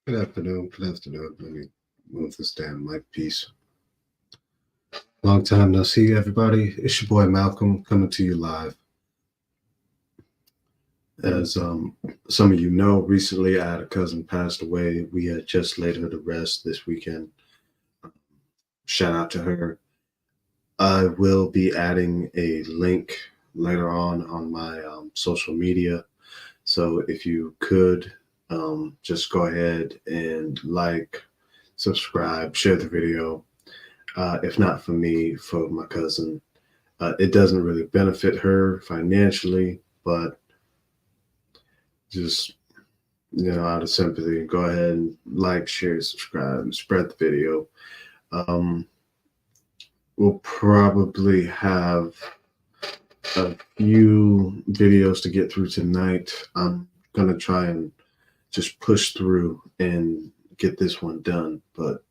Good afternoon. Good afternoon. Let me move this damn mic piece. Long time no see, everybody. It's your boy Malcolm coming to you live. As some of you know, recently I had a cousin passed away. We had just laid her to rest this weekend. Shout out to her. I will be adding a link later on my social media. So if you could just go ahead and like, subscribe, share the video. If not for me, for my cousin. It doesn't really benefit her financially, but just, out of sympathy, go ahead and like, share, subscribe, and spread the video. We'll probably have a few videos to get through tonight. I'm going to try and just push through and get this one done, but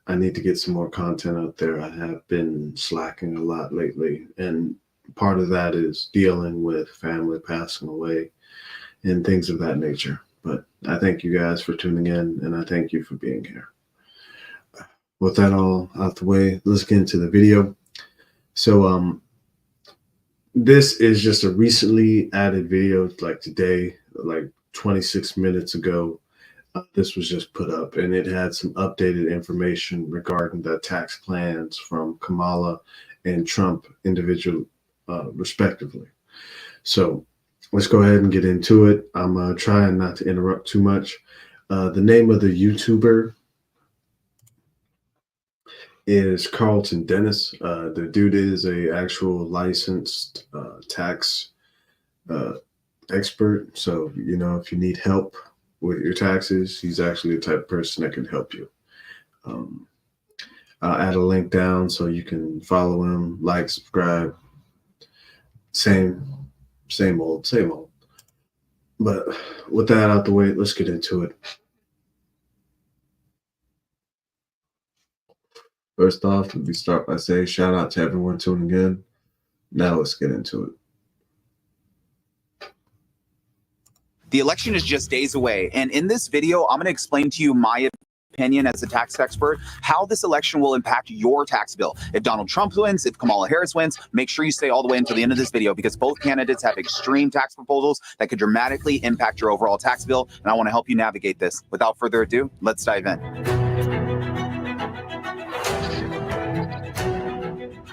I need to get some more content out there. I have been slacking a lot lately, and part of that is dealing with family passing away and things of that nature. But I thank you guys for tuning in, and I thank you for being here. With that all out the way, let's get into the video. So this is just a recently added video, like today, like 26 minutes ago. This was just put up, and it had some updated information regarding the tax plans from Kamala and Trump individual, respectively. So let's go ahead and get into it. I'm trying not to interrupt too much. The name of the YouTuber is Carlton Dennis. The dude is a actual licensed tax expert. So, if you need help with your taxes, he's actually the type of person that can help you. I'll add a link down so you can follow him, like, subscribe. Same old. But with that out the way, let's get into it. First off, let me start by saying shout out to everyone tuning in. Now let's get into it. The election is just days away, and in this video, I'm going to explain to you my opinion as a tax expert, how this election will impact your tax bill. If Donald Trump wins, if Kamala Harris wins, make sure you stay all the way until the end of this video, because both candidates have extreme tax proposals that could dramatically impact your overall tax bill, and I want to help you navigate this. Without further ado, let's dive in.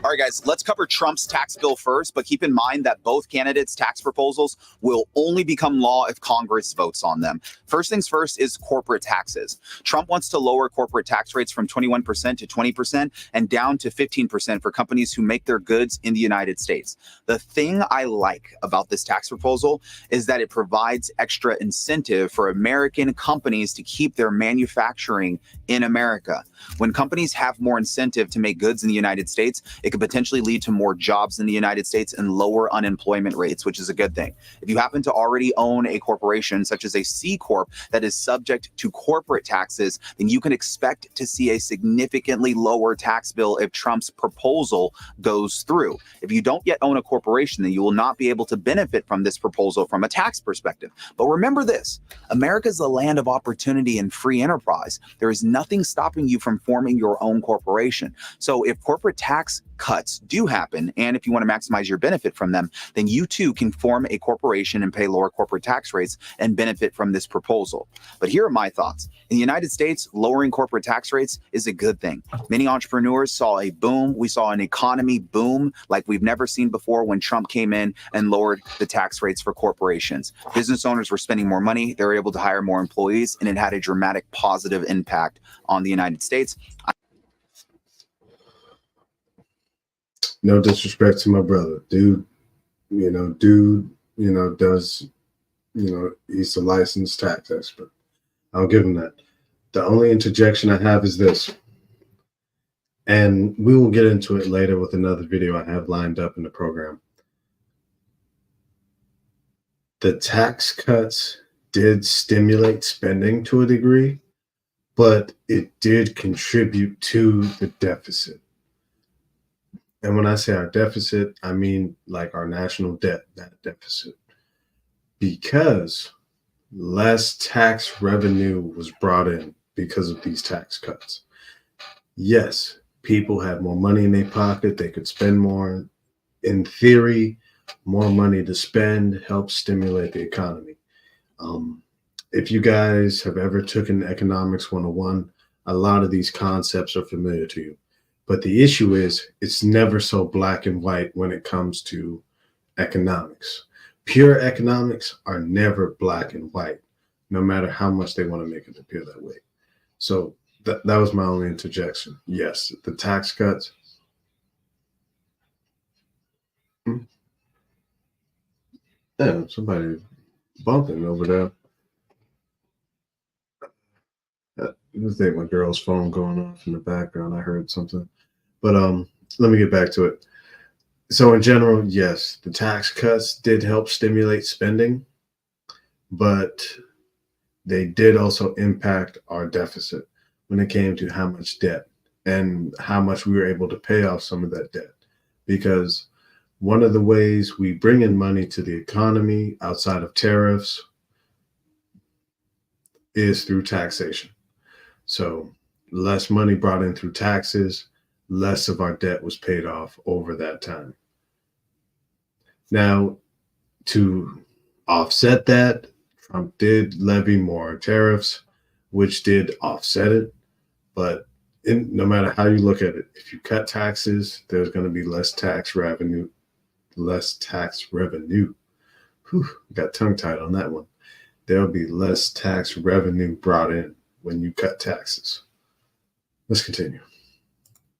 All right, guys, let's cover Trump's tax bill first, but keep in mind that both candidates' tax proposals will only become law if Congress votes on them. First things first is corporate taxes. Trump wants to lower corporate tax rates from 21% to 20% and down to 15% for companies who make their goods in the United States. The thing I like about this tax proposal is that it provides extra incentive for American companies to keep their manufacturing in America. When companies have more incentive to make goods in the United States, it could potentially lead to more jobs in the United States and lower unemployment rates, which is a good thing. If you happen to already own a corporation, such as a C Corp, that is subject to corporate taxes, then you can expect to see a significantly lower tax bill if Trump's proposal goes through. If you don't yet own a corporation, then you will not be able to benefit from this proposal from a tax perspective. But remember this, America is the land of opportunity and free enterprise. There is nothing stopping you from forming your own corporation. So if corporate tax cuts do happen, and if you want to maximize your benefit from them, then you too can form a corporation and pay lower corporate tax rates and benefit from this proposal. But here are my thoughts. In the United States, lowering corporate tax rates is a good thing. Many entrepreneurs saw a boom. We saw an economy boom like we've never seen before when Trump came in and lowered the tax rates for corporations. Business owners were spending more money. They were able to hire more employees, and it had a dramatic positive impact on the United States. No disrespect to my brother, dude. Does, he's a licensed tax expert. I'll give him that. The only interjection I have is this, and we will get into it later with another video I have lined up in the program. The tax cuts did stimulate spending to a degree, but it did contribute to the deficit. And when I say our deficit, I mean like our national debt, that deficit. Because less tax revenue was brought in because of these tax cuts. Yes, people had more money in their pocket, they could spend more. In theory, more money to spend helps stimulate the economy. Um, if you guys have ever taken Economics 101, a lot of these concepts are familiar to you. But the issue is, it's never so black and white when it comes to economics. Pure economics are never black and white, no matter how much they want to make it appear that way. So that was my only interjection. Yes, the tax cuts. Hmm, damn, somebody bumping over there. I think my girl's phone going off in the background. I heard something. But let me get back to it. So in general, yes, the tax cuts did help stimulate spending, but they did also impact our deficit when it came to how much debt and how much we were able to pay off some of that debt. Because one of the ways we bring in money to the economy outside of tariffs is through taxation. So less money brought in through taxes, less of our debt was paid off over that time. Now, to offset that, Trump did levy more tariffs, which did offset it. But no matter how you look at it, if you cut taxes, there's going to be less tax revenue. Less tax revenue. Whew, got tongue tied on that one. There'll be less tax revenue brought in when you cut taxes. Let's continue.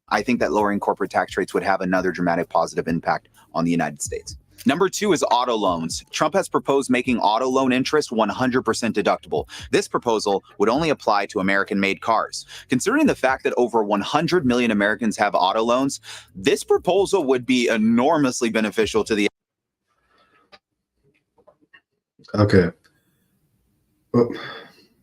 I think that lowering corporate tax rates would have another dramatic positive impact on the United States. Number 2 is auto loans. Trump has proposed making auto loan interest 100% deductible. This proposal would only apply to American-made cars. Considering the fact that over 100 million Americans have auto loans, this proposal would be enormously beneficial to the... Okay. Well,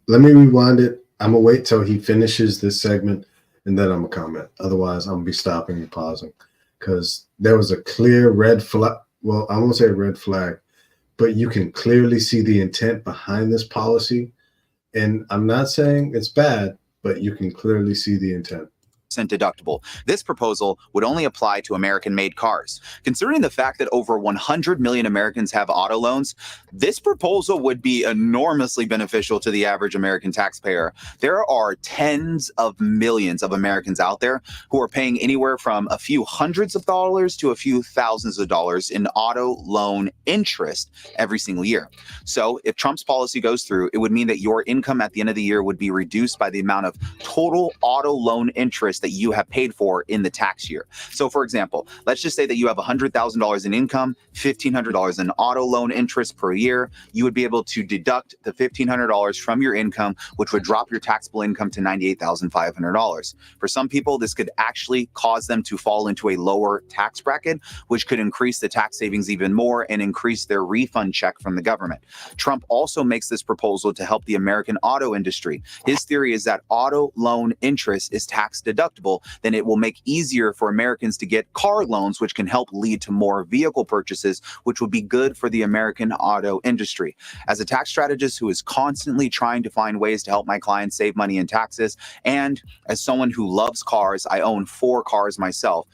let me rewind it. I'm going to wait till he finishes this segment, and then I'm going to comment. Otherwise, I'm going to be stopping and pausing because there was a clear red flag. Well, I won't say red flag, but you can clearly see the intent behind this policy. And I'm not saying it's bad, but you can clearly see the intent. Deductible. This proposal would only apply to American-made cars. Considering the fact that over 100 million Americans have auto loans, this proposal would be enormously beneficial to the average American taxpayer. There are tens of millions of Americans out there who are paying anywhere from a few hundreds of dollars to a few thousands of dollars in auto loan interest every single year. So if Trump's policy goes through, it would mean that your income at the end of the year would be reduced by the amount of total auto loan interest that you have paid for in the tax year. So for example, let's just say that you have $100,000 in income, $1,500 in auto loan interest per year. You would be able to deduct the $1,500 from your income, which would drop your taxable income to $98,500. For some people, this could actually cause them to fall into a lower tax bracket, which could increase the tax savings even more and increase their refund check from the government. Trump also makes this proposal to help the American auto industry. His theory is that auto loan interest is tax deductible, then it will make easier for Americans to get car loans, which can help lead to more vehicle purchases, which would be good for the American auto industry. As a tax strategist who is constantly trying to find ways to help my clients save money in taxes, and as someone who loves cars, I own 4 cars myself,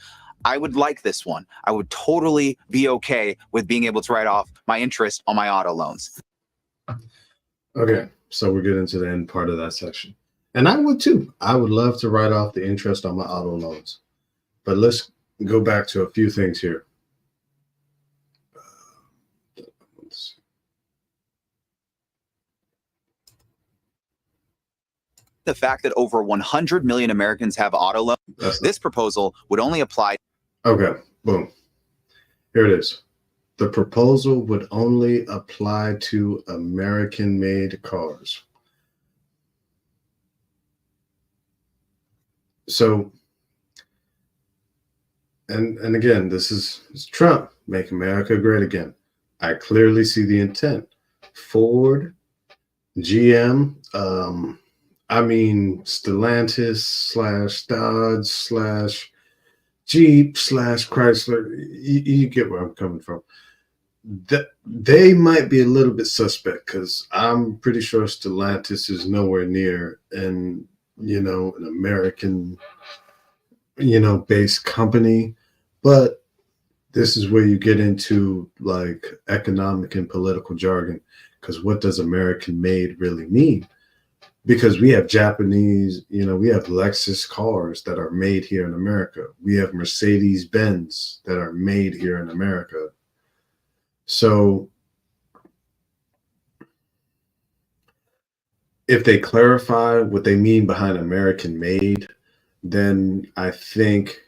I would like this one. I would totally be okay with being able to write off my interest on my auto loans. Okay, so we're getting to the end part of that section. And I would too. I would love to write off the interest on my auto loans. But let's go back to a few things here. The fact that over 100 million Americans have auto loans, this proposal would only apply. Okay, boom. Here it is. The proposal would only apply to American-made cars. So, and again, this is Trump, make America great again. I clearly see the intent. Ford, GM, Stellantis / Dodge / Jeep / Chrysler. You get where I'm coming from. they might be a little bit suspect because I'm pretty sure Stellantis is nowhere near an American based company, but this is where you get into like economic and political jargon because what does American made really mean? Because we have Japanese, we have Lexus cars that are made here in America. We have Mercedes Benz that are made here in America. So if they clarify what they mean behind American made, then I think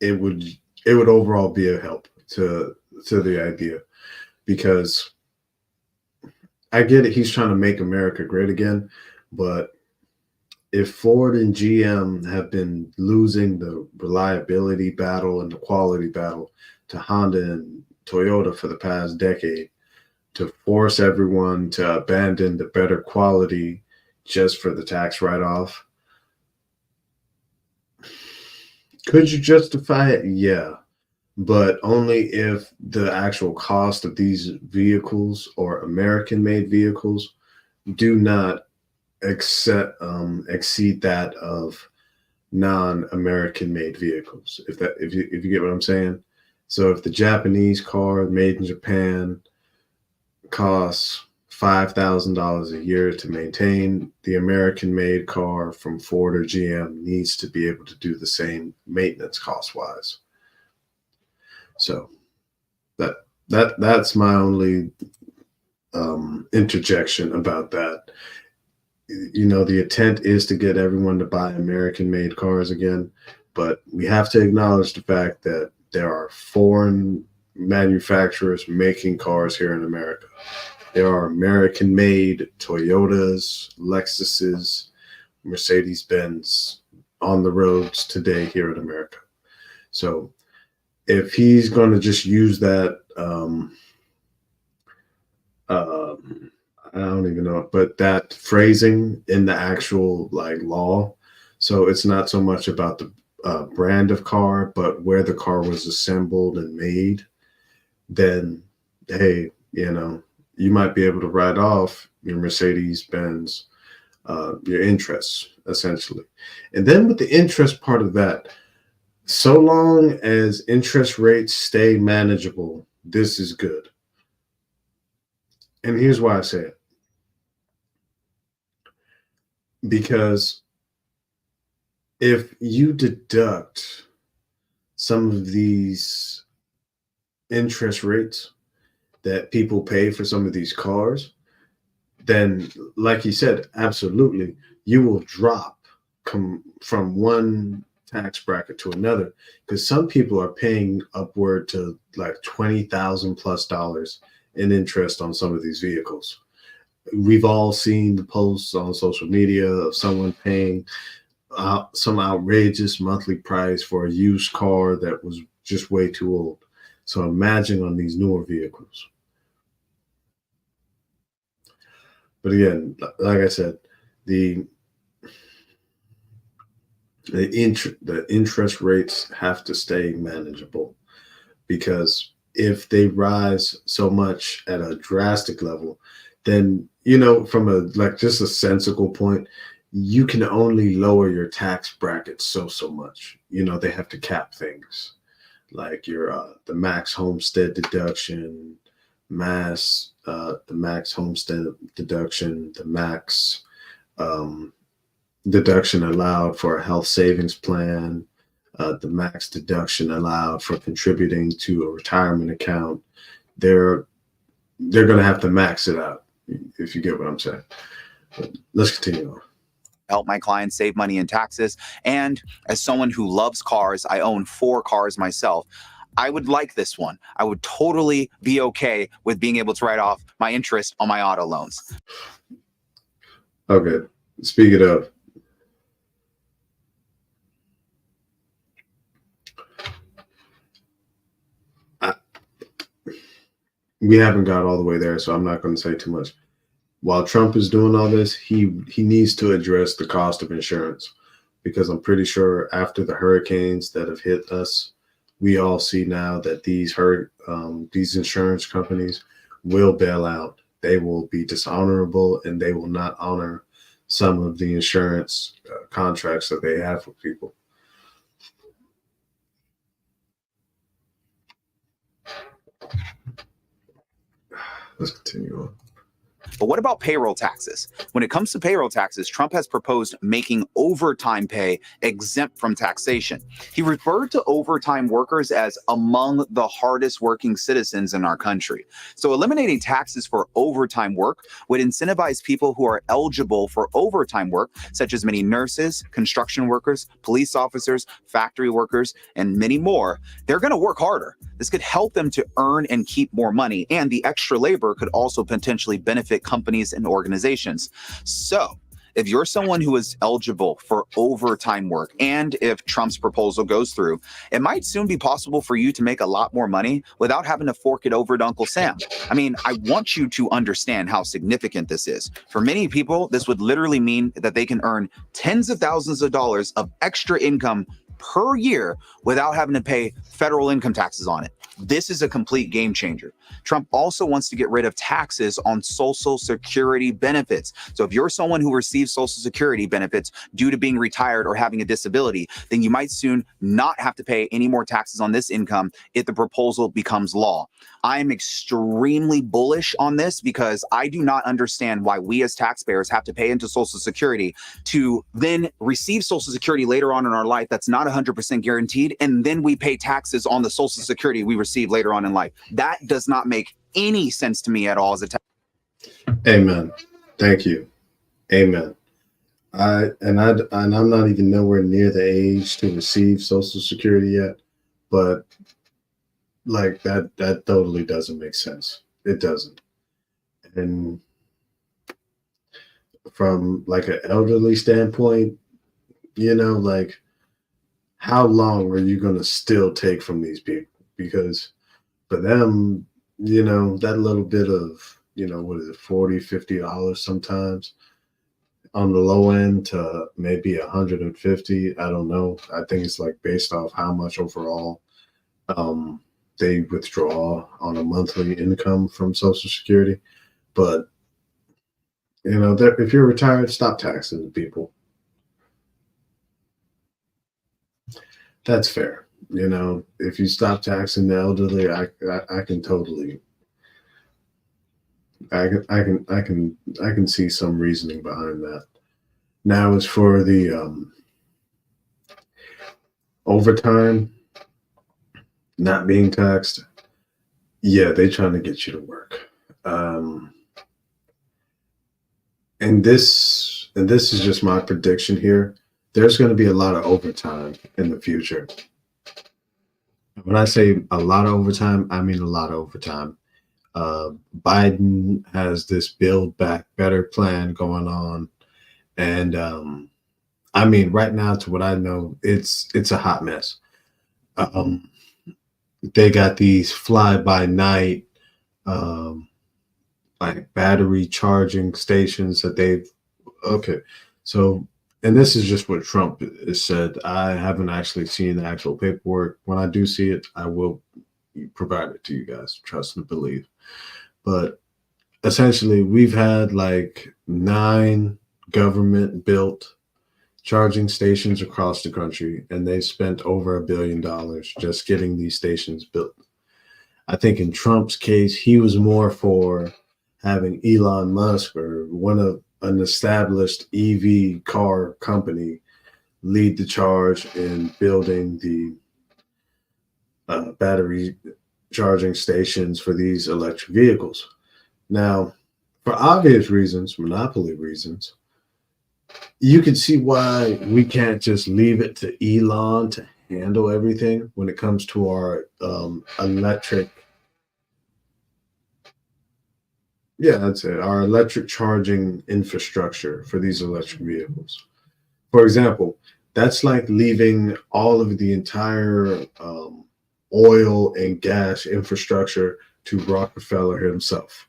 it would overall be a help to the idea, because I get it, he's trying to make America great again, but if Ford and GM have been losing the reliability battle and the quality battle to Honda and Toyota for the past decade, to force everyone to abandon the better quality just for the tax write-off, could you justify it? Yeah, but only if the actual cost of these vehicles or American-made vehicles do not exceed that of non-American made vehicles. If you get what I'm saying. So if the Japanese car made in Japan costs $5,000 a year to maintain, the American made car from Ford or GM needs to be able to do the same maintenance cost wise. So that's my only interjection about that. The intent is to get everyone to buy American made cars again, but we have to acknowledge the fact that there are foreign manufacturers making cars here in America. There are American made Toyotas, Lexuses, Mercedes Benz on the roads today here in America. So if he's going to just use that, I don't even know, but that phrasing in the actual law. So it's not so much about the brand of car, but where the car was assembled and made. Then, hey, you might be able to write off your Mercedes Benz, your interests essentially. And then with the interest part of that, so long as interest rates stay manageable, this is good. And here's why I say it. Because if you deduct some of these interest rates that people pay for some of these cars, then, like you said, absolutely, you will drop from one tax bracket to another, because some people are paying upward to like $20,000+ in interest on some of these vehicles. We've all seen the posts on social media of someone paying some outrageous monthly price for a used car that was just way too old. So imagine on these newer vehicles. But again, like I said, the interest rates have to stay manageable, because if they rise so much at a drastic level, then from just a sensible point, you can only lower your tax bracket so much. They have to cap things like your the max homestead deduction, the max homestead deduction, the max deduction allowed for a health savings plan, the max deduction allowed for contributing to a retirement account. They're going to have to max it out, if you get what I'm saying. But let's continue on. Help my clients save money in taxes. And as someone who loves cars, I own 4 cars myself. I would like this one. I would totally be okay with being able to write off my interest on my auto loans. Okay. Speaking of, we haven't got all the way there, so I'm not going to say too much. While Trump is doing all this, he needs to address the cost of insurance, because I'm pretty sure after the hurricanes that have hit us, we all see now that these insurance companies will bail out. They will be dishonorable, and they will not honor some of the insurance contracts that they have with people. Let's continue on. But what about payroll taxes? When it comes to payroll taxes, Trump has proposed making overtime pay exempt from taxation. He referred to overtime workers as among the hardest working citizens in our country. So eliminating taxes for overtime work would incentivize people who are eligible for overtime work, such as many nurses, construction workers, police officers, factory workers, and many more. They're going to work harder. This could help them to earn and keep more money, and the extra labor could also potentially benefit companies and organizations. So, if you're someone who is eligible for overtime work, and if Trump's proposal goes through, it might soon be possible for you to make a lot more money without having to fork it over to Uncle Sam. I mean, I want you to understand how significant this is. For many people, this would literally mean that they can earn tens of thousands of dollars of extra income per year without having to pay federal income taxes on it. This is a complete game changer. Trump also wants to get rid of taxes on Social Security benefits. So if you're someone who receives Social Security benefits due to being retired or having a disability, then you might soon not have to pay any more taxes on this income if the proposal becomes law. I'm extremely bullish on this because I do not understand why we as taxpayers have to pay into Social Security to then receive Social Security later on in our life that's not 100% guaranteed, and then we pay taxes on the Social Security we receive later on in life. That does not make any sense to me at all as a tax. Amen. Thank you. Amen. I'm not even nowhere near the age to receive Social Security yet, but like that totally doesn't make sense. It doesn't. And from like an elderly standpoint, like how long are you going to still take from these people? Because for them, that little bit of, what is it, $40, $50 sometimes on the low end to maybe 150. I don't know. I think it's like based off how much overall they withdraw on a monthly income from Social Security. But, if you're retired, stop taxing the people. That's fair. If you stop taxing the elderly, I can totally, I can see some reasoning behind that. Now, as for the overtime not being taxed, yeah, they trying to get you to work. And this is just my prediction here. There's going to be a lot of overtime in the future. When I say a lot of overtime, I mean a lot of overtime. Biden has this Build Back Better plan going on. And I mean, right now, to what I know, it's a hot mess. They got these fly-by-night like battery charging stations that so, and this is just what Trump has said. I haven't actually seen the actual paperwork. When I do see it, I will provide it to you guys. Trust and believe. But essentially, we've had like 9 government-built charging stations across the country, and they spent over $1 billion just getting these stations built. I think in Trump's case, he was more for having Elon Musk or an established EV car company lead the charge in building the battery charging stations for these electric vehicles. Now, for obvious reasons, monopoly reasons, you can see why we can't just leave it to Elon to handle everything when it comes to our electric. Yeah, that's it. Our electric charging infrastructure for these electric vehicles. For example, that's like leaving all of the entire oil and gas infrastructure to Rockefeller himself.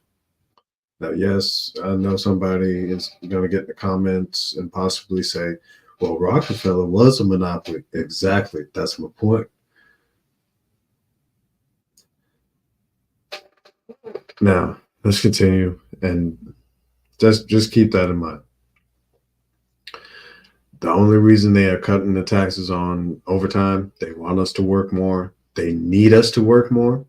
Now, yes, I know somebody is going to get in the comments and possibly say, well, Rockefeller was a monopoly. Exactly. That's my point. Now, let's continue and just keep that in mind. The only reason they are cutting the taxes on overtime, they want us to work more. They need us to work more.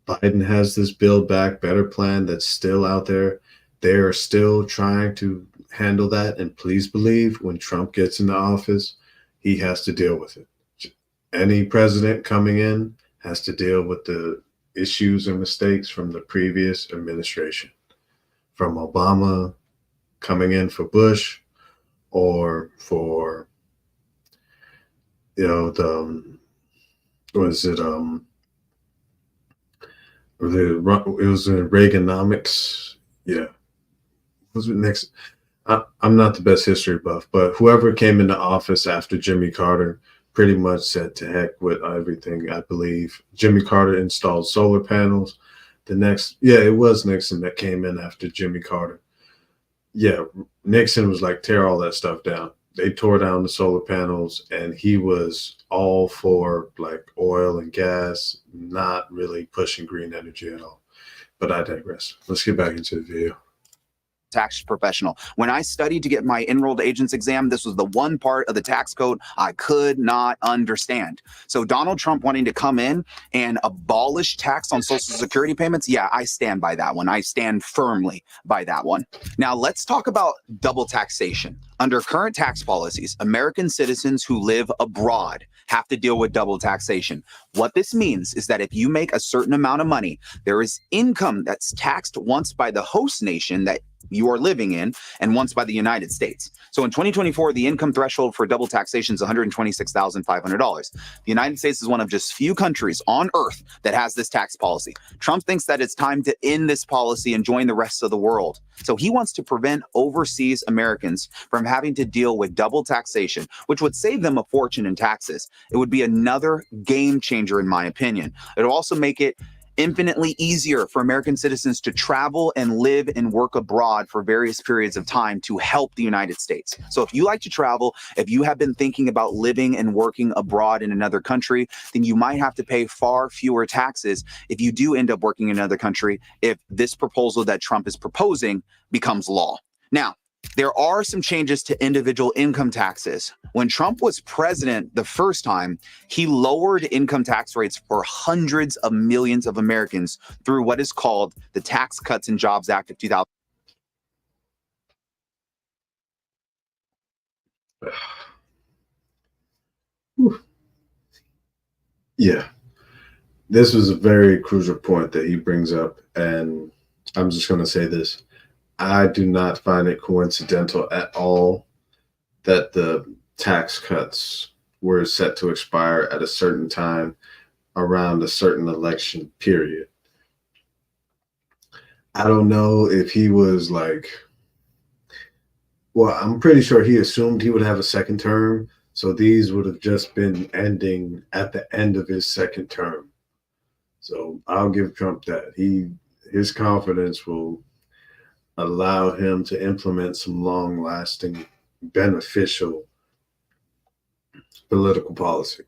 Biden has this Build Back Better plan that's still out there. They are still trying to handle that. And please believe when Trump gets into office, he has to deal with it. Any president coming in has to deal with the issues and mistakes from the previous administration, from Obama coming in for Bush, or for the was it it was Reaganomics. Yeah, was it next? I'm not the best history buff, but whoever came into office after Jimmy Carter pretty much said to heck with everything. I believe Jimmy Carter installed solar panels. It was Nixon that came in after Jimmy Carter. Yeah, Nixon was like, tear all that stuff down. They tore down the solar panels, and he was all for like oil and gas, not really pushing green energy at all. But I digress. Let's get back into the video. Tax professional. When I studied to get my enrolled agents exam, this was the one part of the tax code I could not understand. So Donald Trump wanting to come in and abolish tax on Social Security payments, yeah, I stand by that one. I stand firmly by that one. Now let's talk about double taxation. Under current tax policies, American citizens who live abroad have to deal with double taxation. What this means is that if you make a certain amount of money, there is income that's taxed once by the host nation that you are living in and once by the United States. So in 2024, the income threshold for double taxation is $126,500. The United States is one of just few countries on earth that has this tax policy. Trump thinks that it's time to end this policy and join the rest of the world. So he wants to prevent overseas Americans from having to deal with double taxation, which would save them a fortune in taxes. It would be another game changer, in my opinion. It'll also make it infinitely easier for American citizens to travel and live and work abroad for various periods of time to help the United States. So if you like to travel, if you have been thinking about living and working abroad in another country, then you might have to pay far fewer taxes if you do end up working in another country if this proposal that Trump is proposing becomes law. Now, there are some changes to individual income taxes. When Trump was president the first time, he lowered income tax rates for hundreds of millions of Americans through what is called the Tax Cuts and Jobs Act of 2000. Yeah, this was a very crucial point that he brings up, and I'm just going to say this. I do not find it coincidental at all that the tax cuts were set to expire at a certain time around a certain election period. I don't know if he was like, well, I'm pretty sure he assumed he would have a second term. So these would have just been ending at the end of his second term. So I'll give Trump that. His confidence will allow him to implement some long-lasting, beneficial political policy.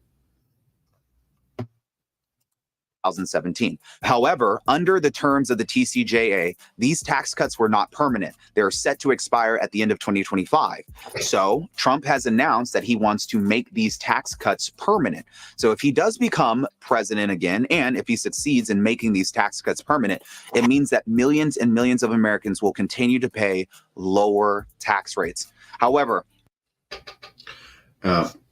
2017. However, under the terms of the TCJA, these tax cuts were not permanent. They're set to expire at the end of 2025. So Trump has announced that he wants to make these tax cuts permanent. So if he does become president again, and if he succeeds in making these tax cuts permanent, it means that millions and millions of Americans will continue to pay lower tax rates. However,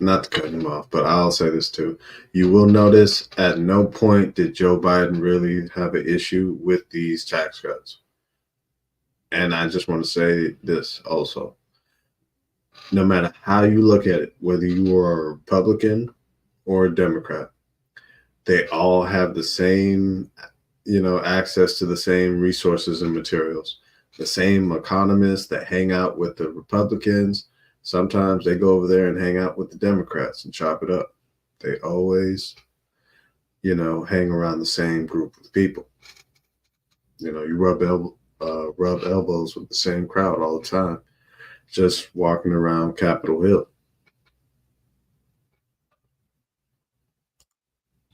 not to cut him off, but I'll say this too. You will notice at no point did Joe Biden really have an issue with these tax cuts. And I just want to say this also. No matter how you look at it, whether you are a Republican or a Democrat, they all have the same, access to the same resources and materials. The same economists that hang out with the Republicans, sometimes they go over there and hang out with the Democrats and chop it up. They always, hang around the same group of people. You rub elbows with the same crowd all the time, just walking around Capitol Hill.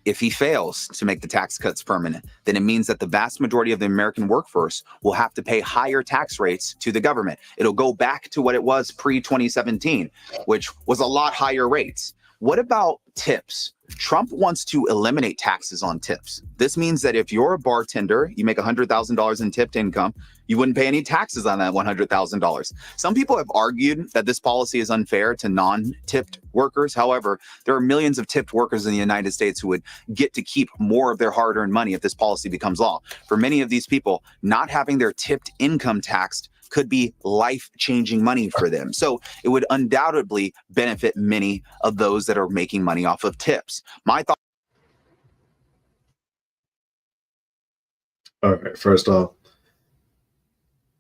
If he fails to make the tax cuts permanent, then it means that the vast majority of the American workforce will have to pay higher tax rates to the government. It'll go back to what it was pre-2017, which was a lot higher rates. What about tips? Trump wants to eliminate taxes on tips. This means that if you're a bartender, you make $100,000 in tipped income, you wouldn't pay any taxes on that $100,000. Some people have argued that this policy is unfair to non-tipped workers. However, there are millions of tipped workers in the United States who would get to keep more of their hard-earned money if this policy becomes law. For many of these people, not having their tipped income taxed could be life-changing money for them. So it would undoubtedly benefit many of those that are making money off of tips. My thought. All right. First off,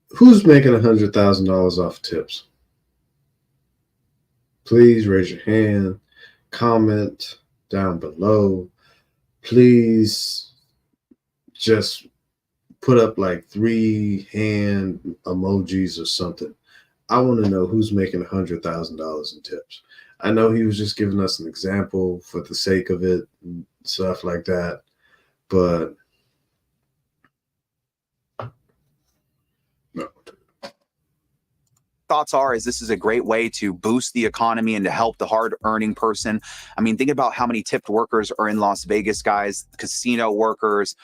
who's making $100,000 off tips? Please raise your hand, comment down below. Please just put up like 3 hand emojis or something. I want to know who's making $100,000 in tips. I know he was just giving us an example for the sake of it and stuff like that, but no. Thoughts are is this is a great way to boost the economy and to help the hard-earning person. I mean, think about how many tipped workers are in Las Vegas, guys, casino workers,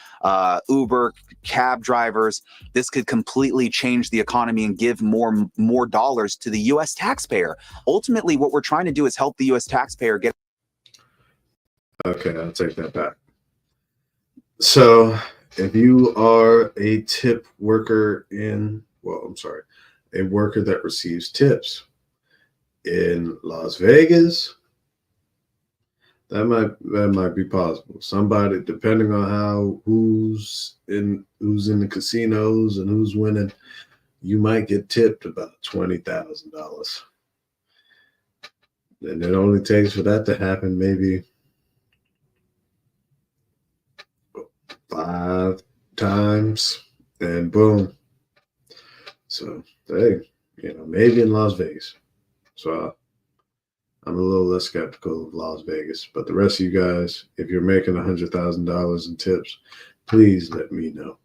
Uber, cab drivers. This could completely change the economy and give more dollars to the U.S. taxpayer. Ultimately, what we're trying to do is help the U.S. taxpayer get. Okay, I'll take that back. So if you are a tip worker a worker that receives tips in Las Vegas, that might be possible. Somebody, depending on who's in the casinos and who's winning, you might get tipped about $20,000. And it only takes for that to happen maybe 5 times, and boom. So, hey, maybe in Las Vegas. So I'm a little less skeptical of Las Vegas. But the rest of you guys, if you're making $100,000 in tips, please let me know.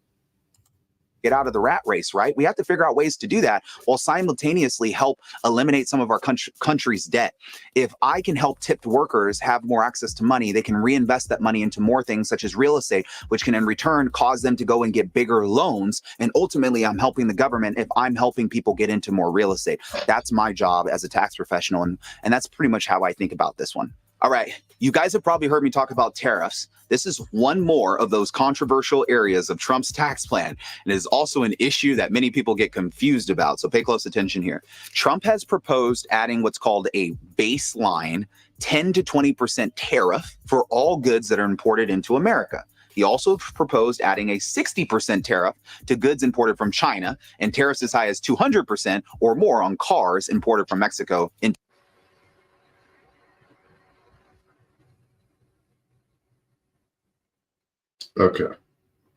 Get out of the rat race, right? We have to figure out ways to do that while simultaneously help eliminate some of our country's debt. If I can help tipped workers have more access to money, they can reinvest that money into more things such as real estate, which can in return cause them to go and get bigger loans. And ultimately, I'm helping the government if I'm helping people get into more real estate. That's my job as a tax professional. And that's pretty much how I think about this one. All right, you guys have probably heard me talk about tariffs. This is one more of those controversial areas of Trump's tax plan, and it is also an issue that many people get confused about, so pay close attention here. Trump has proposed adding what's called a baseline 10 to 20% tariff for all goods that are imported into America. He also proposed adding a 60% tariff to goods imported from China and tariffs as high as 200% or more on cars imported from Mexico. Okay,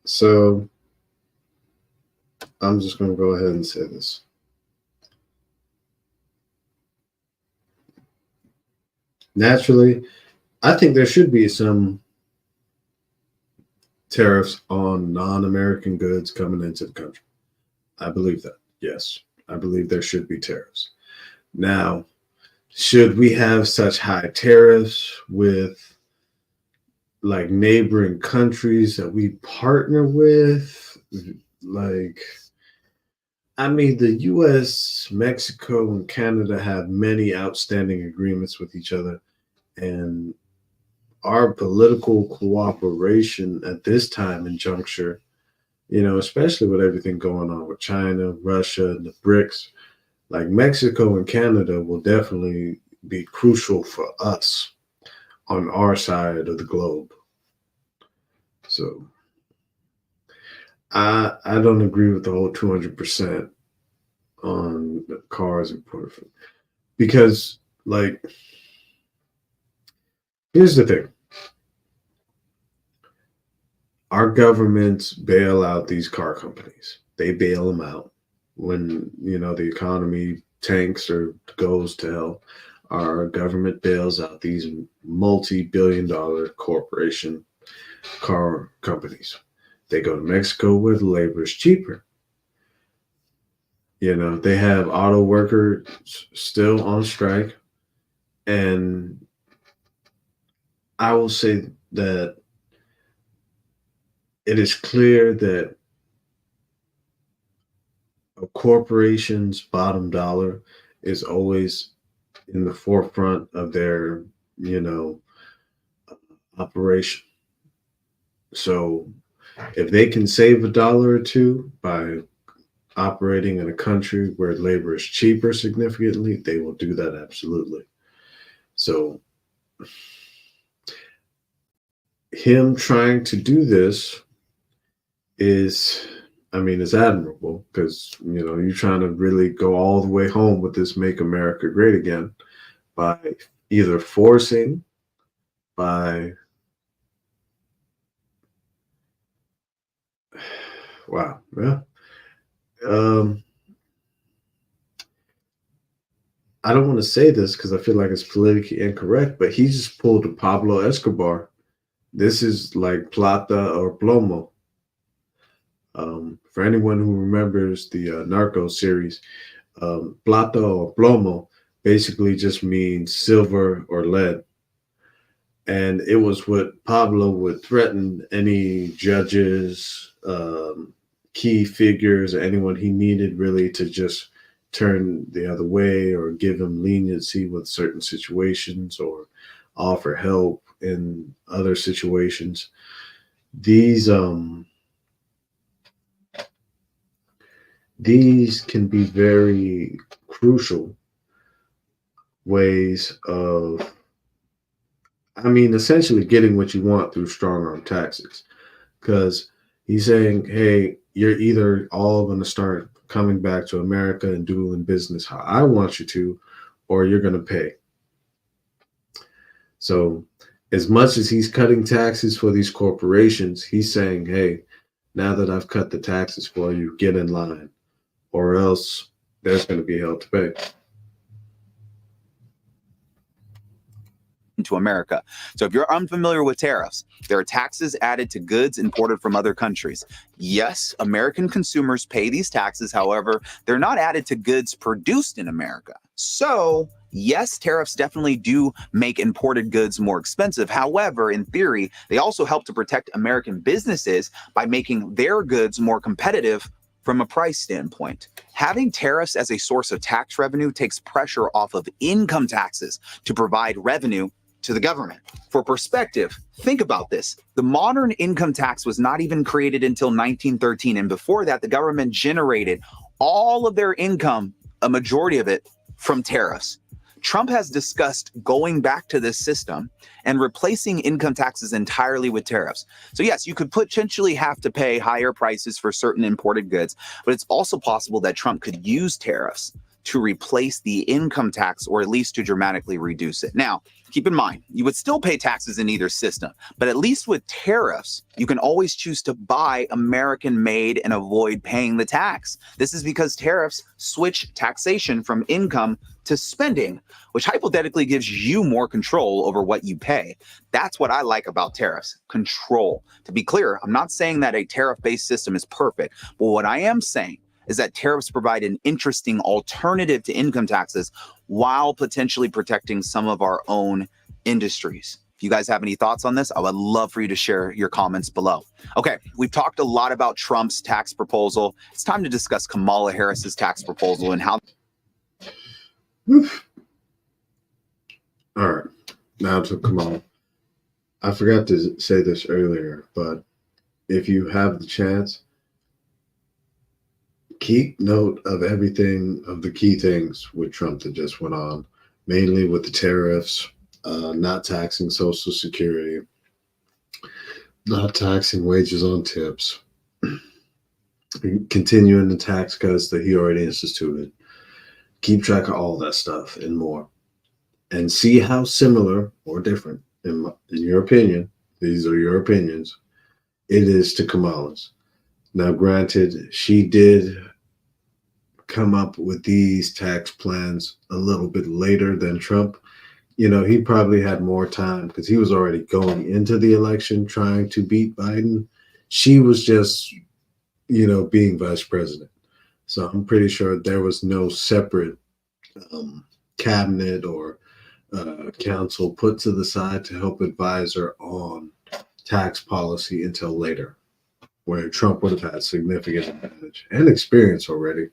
so I'm just going to go ahead and say this. Naturally, I think there should be some tariffs on non-American goods coming into the country. I believe that. Yes, I believe there should be tariffs. Now, should we have such high tariffs with like neighboring countries that we partner with? Like, I mean, the US, Mexico, and Canada have many outstanding agreements with each other, and our political cooperation at this time and juncture, especially with everything going on with China, Russia, and the BRICS, like Mexico and Canada will definitely be crucial for us on our side of the globe. So I don't agree with the whole 200% on the cars imported, because like, here's the thing. Our governments bail out these car companies. They bail them out when, the economy tanks or goes to hell. Our government bails out these multi-billion-dollar corporation car companies. They go to Mexico where the labor is cheaper. They have auto workers still on strike. And I will say that it is clear that a corporation's bottom dollar is always in the forefront of their, you know, operation. So if they can save a dollar or two by operating in a country where labor is cheaper significantly, they will do that absolutely. So him trying to do this is admirable because you're trying to really go all the way home with this make America great again by either forcing by wow, yeah. um I don't want to say this because I feel like it's politically incorrect, but he just pulled a Pablo Escobar. This is like plata or plomo. For anyone who remembers the Narco series, plata or plomo basically just means silver or lead. And it was what Pablo would threaten any judges, key figures, or anyone he needed really to just turn the other way or give him leniency with certain situations or offer help in other situations. These can be very crucial ways of, essentially getting what you want through strong arm taxes. Because he's saying, hey, you're either all going to start coming back to America and doing business how I want you to, or you're going to pay. So, as much as he's cutting taxes for these corporations, he's saying, hey, now that I've cut the taxes for you, get in line, or else there's going to be hell to pay. Into America. So if you're unfamiliar with tariffs, there are taxes added to goods imported from other countries. Yes, American consumers pay these taxes. However, they're not added to goods produced in America. So yes, tariffs definitely do make imported goods more expensive. However, in theory, they also help to protect American businesses by making their goods more competitive from a price standpoint. Having tariffs as a source of tax revenue takes pressure off of income taxes to provide revenue to the government. For perspective, think about this. The modern income tax was not even created until 1913. And before that, the government generated all of their income, a majority of it, from tariffs. Trump has discussed going back to this system and replacing income taxes entirely with tariffs. So yes, you could potentially have to pay higher prices for certain imported goods, but it's also possible that Trump could use tariffs to replace the income tax or at least to dramatically reduce it. Now, keep in mind, you would still pay taxes in either system, but at least with tariffs, you can always choose to buy American made and avoid paying the tax. This is because tariffs switch taxation from income to spending, which hypothetically gives you more control over what you pay. That's what I like about tariffs, control. To be clear, I'm not saying that a tariff-based system is perfect, but what I am saying is that tariffs provide an interesting alternative to income taxes while potentially protecting some of our own industries. If you guys have any thoughts on this, I would love for you to share your comments below. Okay, we've talked a lot about Trump's tax proposal. It's time to discuss Kamala Harris's tax proposal and how. Oof. All right, now to Kamala. I forgot to say this earlier, but if you have the chance, keep note of everything, of the key things with Trump that just went on, mainly with the tariffs, not taxing Social Security, not taxing wages on tips, continuing the tax cuts that he already instituted. Keep track of all that stuff and more, and see how similar or different, in your opinion, these are your opinions, it is to Kamala's. Now, granted, she did come up with these tax plans a little bit later than Trump, he probably had more time because he was already going into the election trying to beat Biden. She was just, being vice president. So I'm pretty sure there was no separate um, cabinet or council put to the side to help advise her on tax policy until later, where Trump would have had significant advantage and experience already.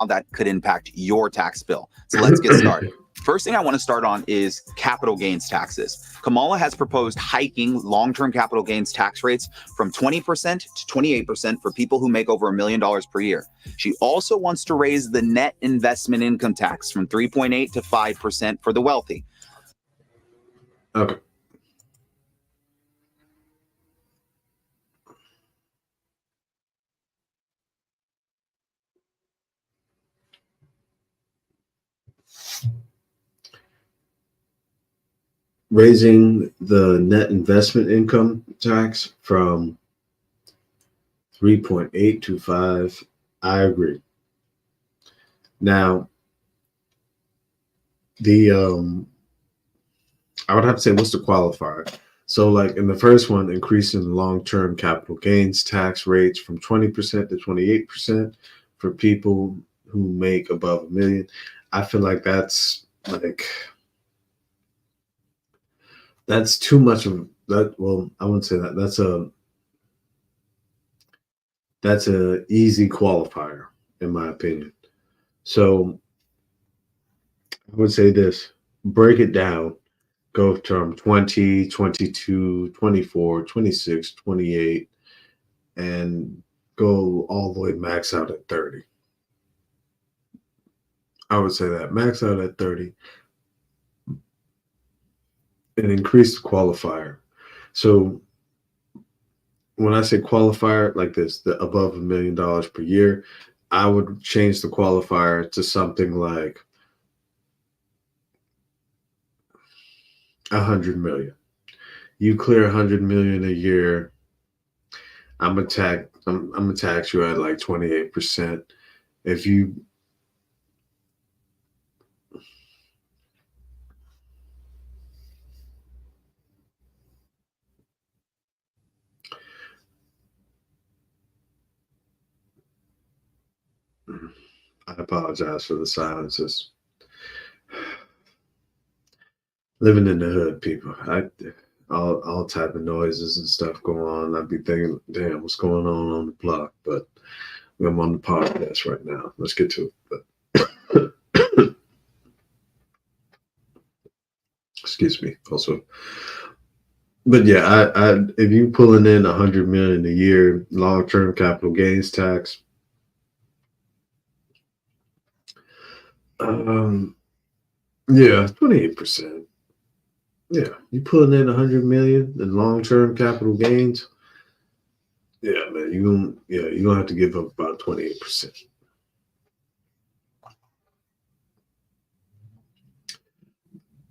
How that could impact your tax bill. So let's get started. First thing I want to start on is capital gains taxes. Kamala has proposed hiking long-term capital gains tax rates from 20% to 28% for people who make over $1 million per year. She also wants to raise the net investment income tax from 3.8 to 5% for the wealthy. Okay. Raising the net investment income tax from 3.8 to 5, I agree. Now, the I would have to say, what's the qualifier? So, like in the first one, increasing long-term capital gains tax rates from 20% to 28% for people who make above $1 million. I feel like that's too much of that. Well, I wouldn't say that. That's a easy qualifier in my opinion. So I would say this: break it down. Go from 20, 22, 24, 26, 28, and go all the way max out at 30. I would say that max out at 30 and increase the qualifier. So when I say qualifier like this, the above $1 million per year, I would change the qualifier to something like 100 million. You clear 100 million a year, I'm gonna tax you at like 28%. If you I apologize for the silences. Living in the hood, people. All type of noises and stuff going on. I'd be thinking, damn, what's going on the block? But I'm on the podcast right now. Let's get to it. But excuse me. Also, but yeah, I if you pulling in 100 million a year long term capital gains tax, yeah, 28%. Yeah, you pulling in 100 million in long term capital gains. Yeah, man, you gonna have to give up about 28%.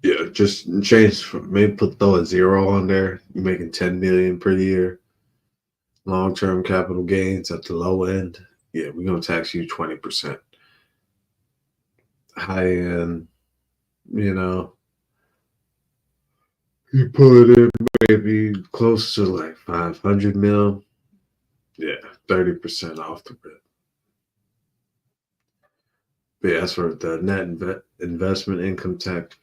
Yeah, just change maybe throw a zero on there. You're making 10 million per year. Long term capital gains at the low end. Yeah, we're gonna tax you 20%. High end, you know, you put it in maybe close to like 500 mil. Yeah, 30% off the rip. But yeah, that's for the net investment income tax.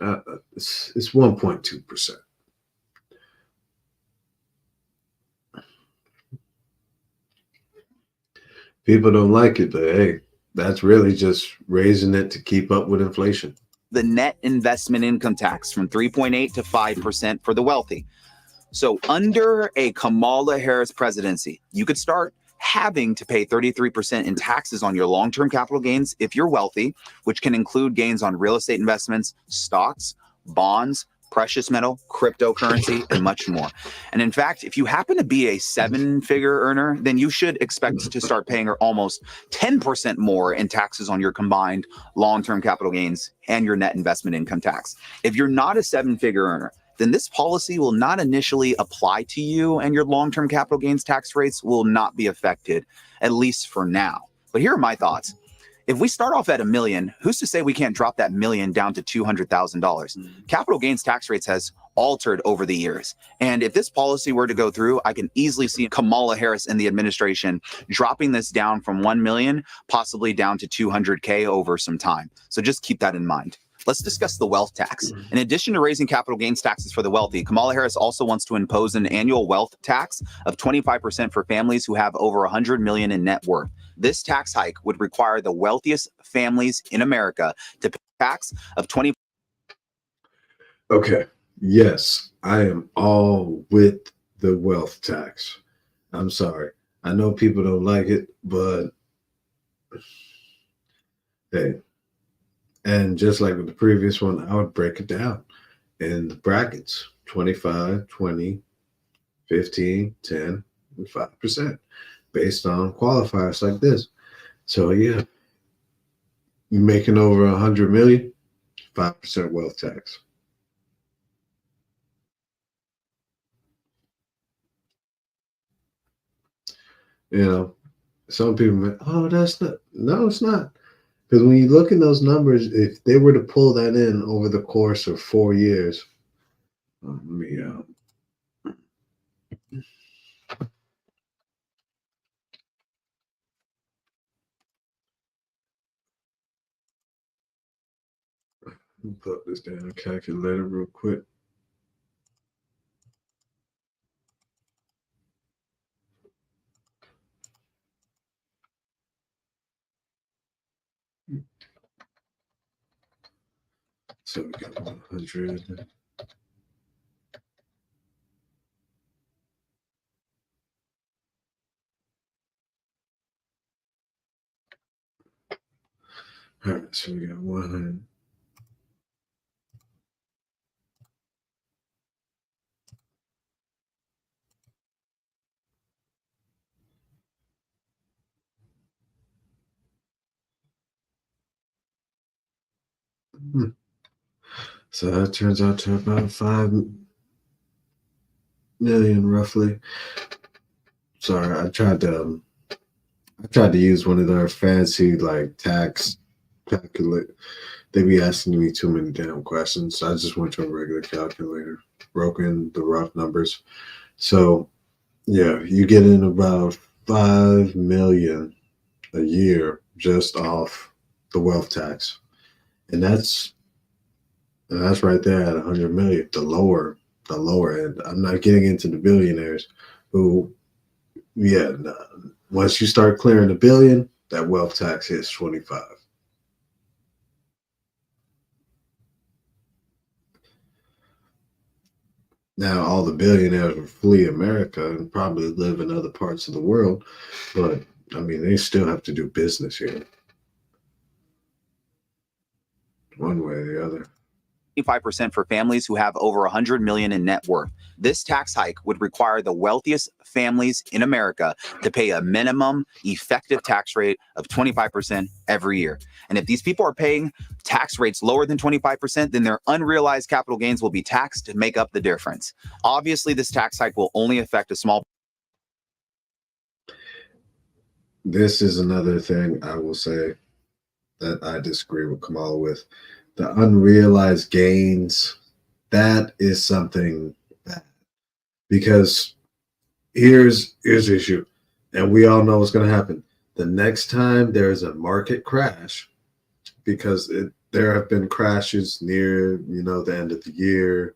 It's 1.2%. People don't like it, but hey, that's really just raising it to keep up with inflation. The net investment income tax from 3.8 to 5% for the wealthy. So under a Kamala Harris presidency, you could start having to pay 33% in taxes on your long-term capital gains if you're wealthy, which can include gains on real estate investments, stocks, bonds, precious metal, cryptocurrency, and much more. And in fact, if you happen to be a seven-figure earner, then you should expect to start paying almost 10% more in taxes on your combined long-term capital gains and your net investment income tax. If you're not a seven-figure earner, then this policy will not initially apply to you and your long-term capital gains tax rates will not be affected, at least for now. But here are my thoughts. If we start off at $1 million, who's to say we can't drop that million down to $200,000? Capital gains tax rates has altered over the years. And if this policy were to go through, I can easily see Kamala Harris and the administration dropping this down from 1 million, possibly down to 200K over some time. So just keep that in mind. Let's discuss the wealth tax. In addition to raising capital gains taxes for the wealthy, Kamala Harris also wants to impose an annual wealth tax of 25% for families who have over 100 million in net worth. This tax hike would require the wealthiest families in America to pay a tax of 20%. Okay. Yes, I am all with the wealth tax. I'm sorry. I know people don't like it, but hey, and just like with the previous one, I would break it down in the brackets 25, 20, 15, 10, and 5% based on qualifiers like this. So, yeah, you're making over 100 million, 5% wealth tax. You know, some people may, oh, that's not, no, it's not. Because when you look at those numbers, if they were to pull that in over the course of 4 years, let me put this down in a calculator real quick. So we got 100. All right, so we got 100. So that turns out to about 5 million roughly. Sorry, I tried to use one of their fancy like tax calculate. They be asking me too many damn questions. So I just went to a regular calculator, broke in the rough numbers. So yeah, you get in about 5 million a year just off the wealth tax. And that's right there at 100 million, the lower end. I'm not getting into the billionaires who, yeah, nah, once you start clearing a billion, that wealth tax hits 25. Now, all the billionaires will flee America and probably live in other parts of the world, but I mean, they still have to do business here, one way or the other. 25% for families who have over 100 million in net worth. This tax hike would require the wealthiest families in America to pay a minimum effective tax rate of 25% every year. And if these people are paying tax rates lower than 25%, then their unrealized capital gains will be taxed to make up the difference. Obviously, this tax hike will only affect a small. This is another thing I will say that I disagree with Kamala with. The unrealized gains, that is something bad. Because here's the issue, and we all know what's going to happen. The next time there's a market crash, because there have been crashes near, the end of the year.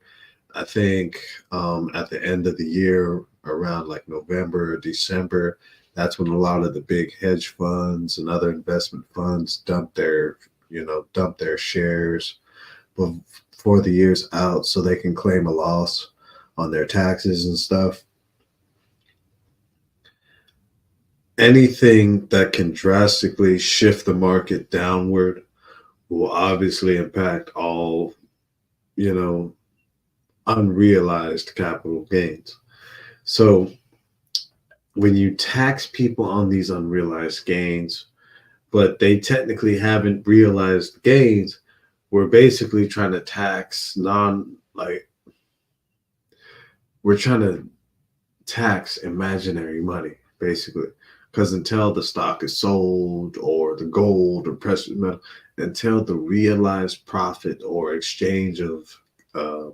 I think at the end of the year, around like November or December, that's when a lot of the big hedge funds and other investment funds dump their shares before the year's out so they can claim a loss on their taxes and stuff. Anything that can drastically shift the market downward will obviously impact all, unrealized capital gains. So when you tax people on these unrealized gains, but they technically haven't realized gains, we're basically trying to tax we're trying to tax imaginary money, basically. Because until the stock is sold or the gold or precious metal, until the realized profit or exchange of uh,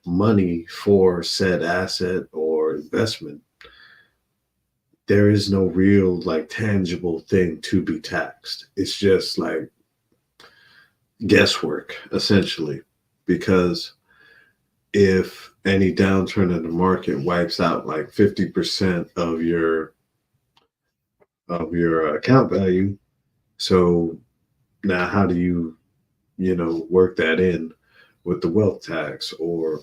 money for said asset or investment, there is no real like tangible thing to be taxed. It's just like guesswork essentially, because if any downturn in the market wipes out like 50% of your account value, so now how do you work that in with the wealth tax or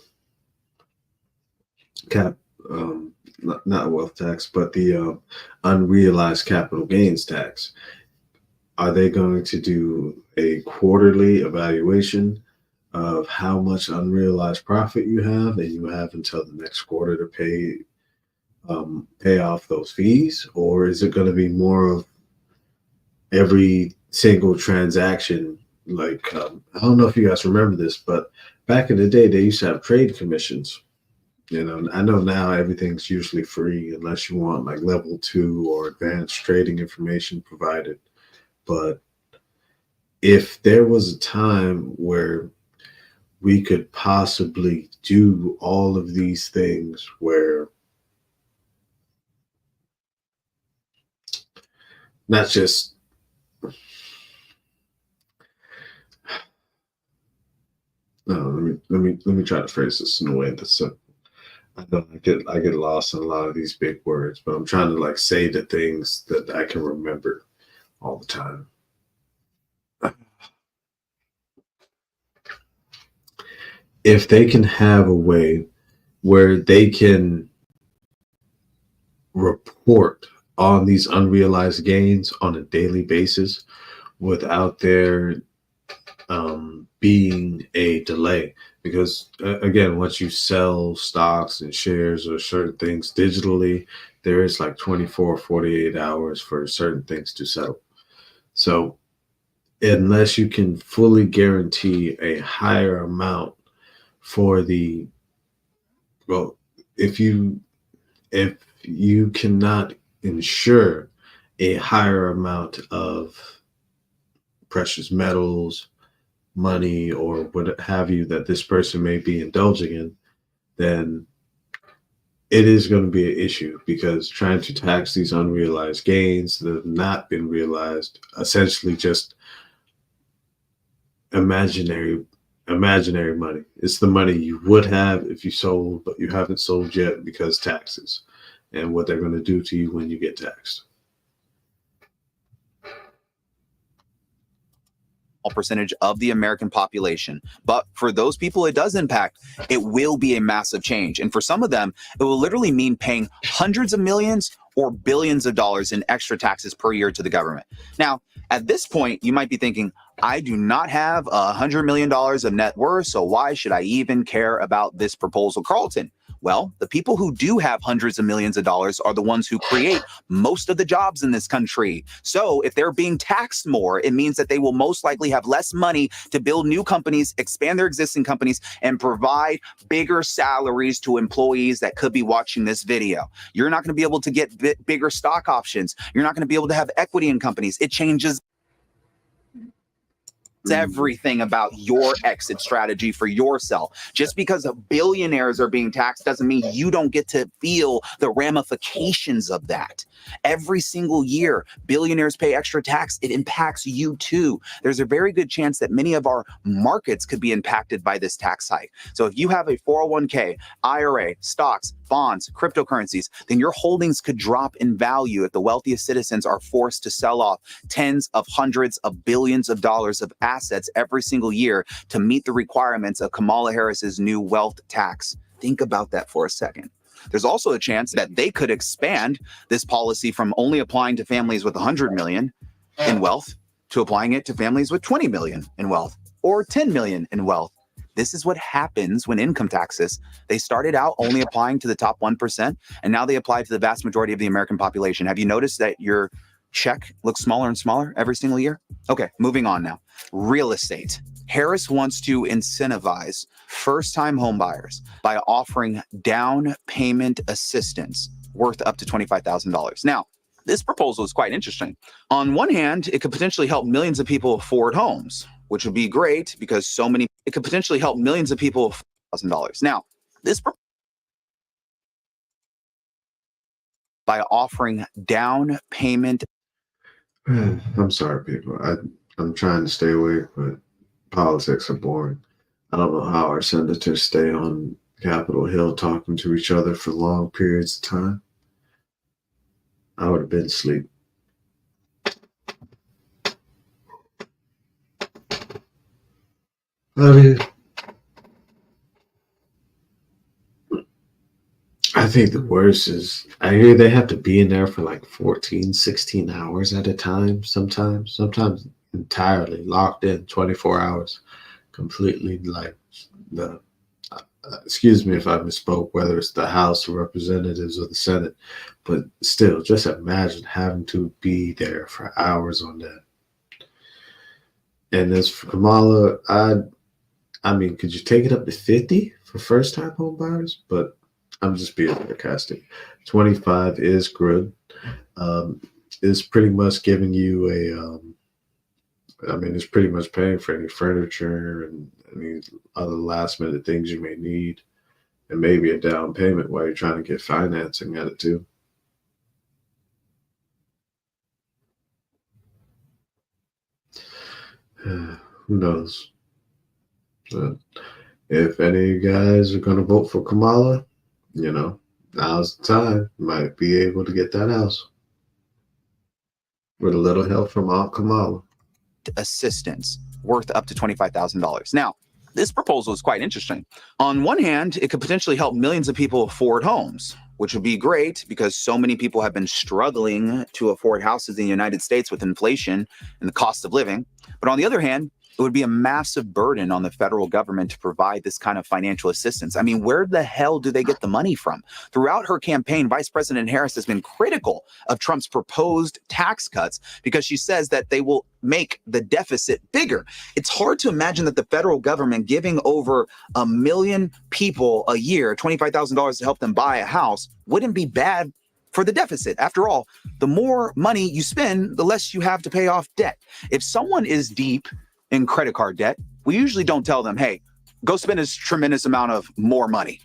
cap not wealth tax, but the unrealized capital gains tax? Are they going to do a quarterly evaluation of how much unrealized profit you have, and you have until the next quarter to pay off those fees? Or is it going to be more of every single transaction? Like, I don't know if you guys remember this, but back in the day, they used to have trade commissions. I know now everything's usually free unless you want like level 2 or advanced trading information provided. But if there was a time where we could possibly do all of these things where not just no, let me try to phrase this in a way that's simple. I know I get lost in a lot of these big words, but I'm trying to like say the things that I can remember all the time. If they can have a way where they can report on these unrealized gains on a daily basis without there being a delay, because again, once you sell stocks and shares or certain things digitally, there is like 24 48 hours for certain things to settle. So unless you can fully guarantee a higher amount for the well if you cannot ensure a higher amount of precious metals, money, or what have you that this person may be indulging in, then it is going to be an issue, because trying to tax these unrealized gains that have not been realized, essentially just imaginary money. It's the money you would have if you sold, but you haven't sold yet because taxes and what they're going to do to you when you get taxed. Percentage of the American population. But for those people it does impact, it will be a massive change. And for some of them, it will literally mean paying hundreds of millions or billions of dollars in extra taxes per year to the government. Now, at this point, you might be thinking, I do not have $100 million of net worth, so why should I even care about this proposal, Carlton? Well, the people who do have hundreds of millions of dollars are the ones who create most of the jobs in this country. So if they're being taxed more, it means that they will most likely have less money to build new companies, expand their existing companies, and provide bigger salaries to employees that could be watching this video. You're not going to be able to get bigger stock options. You're not going to be able to have equity in companies. It changes everything about your exit strategy for yourself. Just because billionaires are being taxed doesn't mean you don't get to feel the ramifications of that. Every single year, billionaires pay extra tax. It impacts you too. There's a very good chance that many of our markets could be impacted by this tax hike. So if you have a 401k, IRA, stocks, bonds, cryptocurrencies, then your holdings could drop in value if the wealthiest citizens are forced to sell off tens of hundreds of billions of dollars of assets every single year to meet the requirements of Kamala Harris's new wealth tax. Think about that for a second. There's also a chance that they could expand this policy from only applying to families with 100 million in wealth to applying it to families with 20 million in wealth or 10 million in wealth. This is what happens when income taxes, they started out only applying to the top 1%, and now they apply to the vast majority of the American population. Have you noticed that your check looks smaller and smaller every single year? Okay, moving on now. Real estate. Harris wants to incentivize first-time homebuyers by offering down payment assistance worth up to $25,000. Now, This proposal is quite interesting. On one hand, it could potentially help millions of people afford homes, which would be great because it could potentially help millions of people afford $1,000. Now, this by offering down payment. I'm sorry, people. I'm trying to stay awake, but politics are boring. I don't know how our senators stay on Capitol Hill talking to each other for long periods of time. I would have been asleep. I mean, I think the worst is I hear they have to be in there for like 14, 16 hours at a time sometimes entirely locked in 24 hours, completely like the excuse me if I misspoke, whether it's the House of Representatives or the Senate, but still, just imagine having to be there for hours on that. And as for Kamala, I mean, could you take it up to 50 for first time home buyers? But I'm just being sarcastic. 25 is good. It's pretty much giving you I mean, it's pretty much paying for any furniture and any other last minute things you may need, and maybe a down payment while you're trying to get financing at it too. Who knows? But if any of you guys are going to vote for Kamala, now's the time. Might be able to get that house with a little help from Aunt Kamala. Assistance worth up to $25,000. Now, this proposal is quite interesting. On one hand, it could potentially help millions of people afford homes, which would be great because so many people have been struggling to afford houses in the United States with inflation and the cost of living. But on the other hand, it would be a massive burden on the federal government to provide this kind of financial assistance. I mean, where the hell do they get the money from? Throughout her campaign, Vice President Harris has been critical of Trump's proposed tax cuts because she says that they will make the deficit bigger. It's hard to imagine that the federal government giving over 1 million people a year $25,000 to help them buy a house wouldn't be bad for the deficit. After all, the more money you spend, the less you have to pay off debt. If someone is deep in credit card debt, we usually don't tell them, hey, go spend a tremendous amount of more money.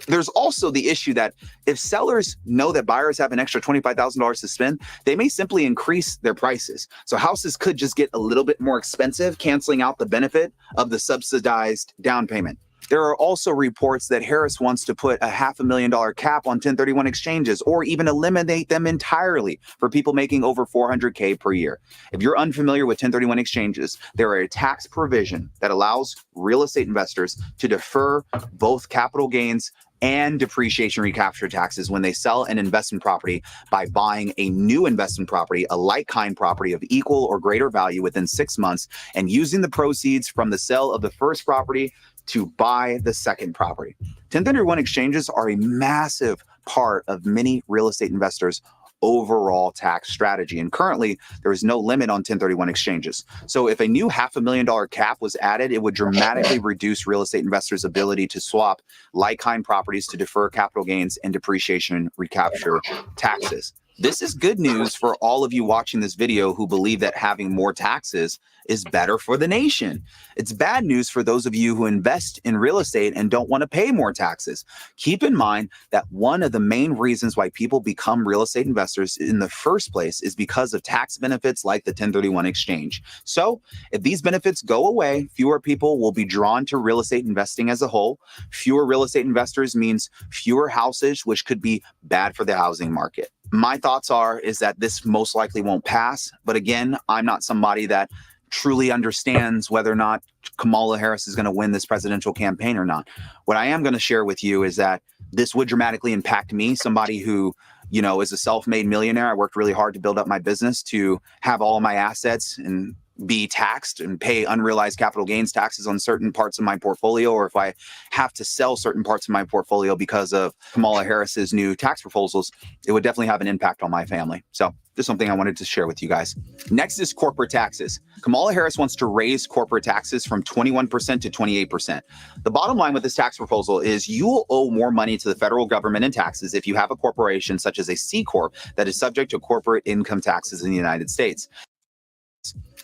There's also the issue that if sellers know that buyers have an extra $25,000 to spend, they may simply increase their prices. So houses could just get a little bit more expensive, canceling out the benefit of the subsidized down payment. There are also reports that Harris wants to put a $500,000 cap on 1031 exchanges or even eliminate them entirely for people making over $400K per year. If you're unfamiliar with 1031 exchanges, there are a tax provision that allows real estate investors to defer both capital gains and depreciation recapture taxes when they sell an investment property by buying a new investment property, a like-kind property of equal or greater value within 6 months, and using the proceeds from the sale of the first property to buy the second property. 1031 exchanges are a massive part of many real estate investors' overall tax strategy. And currently, there is no limit on 1031 exchanges. So if a new $500,000 cap was added, it would dramatically reduce real estate investors' ability to swap like-kind properties to defer capital gains and depreciation recapture taxes. This is good news for all of you watching this video who believe that having more taxes is better for the nation. It's bad news for those of you who invest in real estate and don't want to pay more taxes. Keep in mind that one of the main reasons why people become real estate investors in the first place is because of tax benefits like the 1031 exchange. So if these benefits go away, fewer people will be drawn to real estate investing as a whole. Fewer real estate investors means fewer houses, which could be bad for the housing market. My thoughts is that this most likely won't pass. But again, I'm not somebody that truly understands whether or not Kamala Harris is going to win this presidential campaign or not. What I am going to share with you is that this would dramatically impact me, somebody who, is a self-made millionaire. I worked really hard to build up my business to have all my assets and be taxed and pay unrealized capital gains taxes on certain parts of my portfolio, or if I have to sell certain parts of my portfolio because of Kamala Harris's new tax proposals, it would definitely have an impact on my family. So Just something I wanted to share with you guys. Next is corporate taxes. Kamala Harris wants to raise corporate taxes from 21% to 28%. The bottom line with this tax proposal is you will owe more money to the federal government in taxes if you have a corporation such as a C Corp that is subject to corporate income taxes in the United States.